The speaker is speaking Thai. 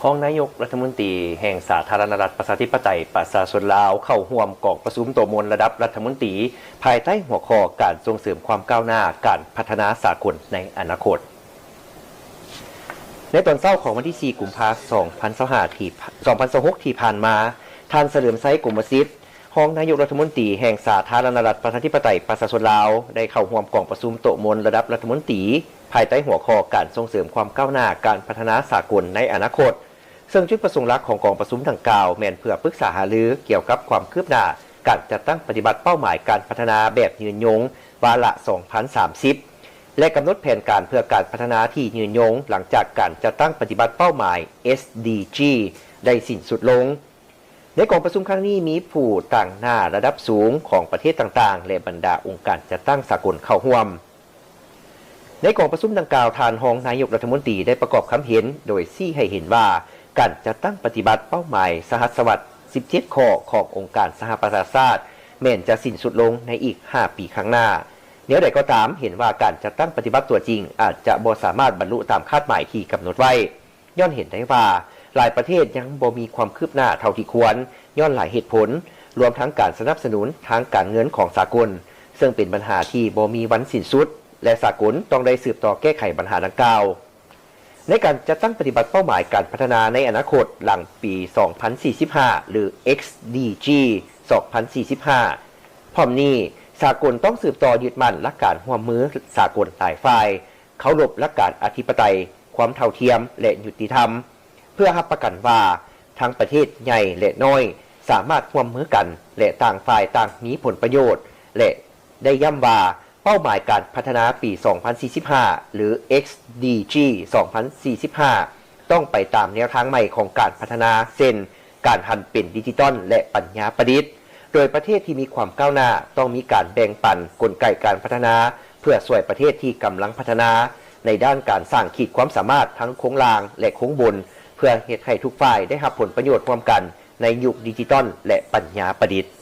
ห้องนายกรัฐมนตรีแห่งสาธารณรัฐประชาธิปไตยประชาชนลาวเข้าร่วมกองประชุมตัวมวลระดับรัฐมนตรีภายใต้หัวข้อการส่งเสริมความก้าวหน้าการพัฒนาสากลในอนาคตในตอนเช้าของวันที่4 กุมภาพันธ์ 2026 ที่ผ่านมาท่านเฉลิมไซกรมศิษย์ห้องนายกรัฐมนตรีแห่งสาธารณรัฐประชาธิปไตยประชาชนลาวได้เข้าร่วมกองประชุมโต๊ะมวลระดับรัฐมนตรีภายใต้หัวข้อการส่งเสริมความก้าวหน้าการพัฒนาสากลในอนาคตซึ่งจุดประสงค์หลักของกองประชุมดังกล่าวแม่นเพื่อปรึกษาหารือเกี่ยวกับความคืบหน้าการจัดตั้งปฏิบัติเป้าหมายการพัฒนาแบบยืนยงวาระ 2030 และกำหนดแผนการเพื่อการพัฒนาที่ยืนยงหลังจากการจัดตั้งปฏิบัติเป้าหมาย SDG ได้สิ้นสุดลงในกองประชุมครั้งนี้มีผู้ต่างหน้าระดับสูงของประเทศต่างๆและบรรดาองค์การจัดตั้งสากลเข้าร่วมในกองประชุมดังกล่าวทานรองนายกรัฐมนตรีได้ประกอบคำเห็นโดยชี้ให้เห็นว่าการจัดตั้งปฏิบัติเป้าหมายสหัสวรรษ17 ข้อขององค์การสหประชาชาติแม้นจะสิ้นสุดลงในอีก5 ปีข้างหน้าเดี๋ยวใดก็ตามเห็นว่าการจัดตั้งปฏิบัติตัวจริงอาจจะบ่สามารถบรรลุตามคาดหมายที่กำหนดไว้ย้อนเห็นได้ว่าหลายประเทศยังบ่มีความคืบหน้าเท่าที่ควรย้อนหลายเหตุผลรวมทั้งการสนับสนุนทางการเงินของสากลซึ่งเป็นปัญหาที่บ่มีวันสิ้นสุดและสากลต้องได้สืบต่อแก้ไขปัญหาดังกล่าวในการจัดตั้งปฏิบัติเป้าหมายการพัฒนาในอนาคตหลังปี 2045 หรือ XDG 2045 พร้อมนี้สากลต้องสืบต่อยึดมั่นหลักการร่วมมือสากลหลายฝ่ายเคารพหลักการอธิปไตยความเท่าเทียมและยุติธรรมเพื่อรับประกันว่าทั้งประเทศใหญ่และน้อยสามารถร่วมมือกันและต่างฝ่ายต่างมีผลประโยชน์และได้ย้ำว่าเป้าหมายการพัฒนาปี 2045 หรือ XDG 2045 ต้องไปตามแนวทางใหม่ของการพัฒนาเช่นการหันเป็นดิจิทัลและปัญญาประดิษฐ์โดยประเทศที่มีความก้าวหน้าต้องมีการแบ่งปันกลไกการพัฒนาเพื่อช่วยประเทศที่กำลังพัฒนาในด้านการสร้างขีดความสามารถทั้งโค้งล่างและโค้งบนเพื่อให้ทุกฝ่ายได้รับผลประโยชน์ร่วมกันในยุคดิจิทัลและปัญญาประดิษฐ์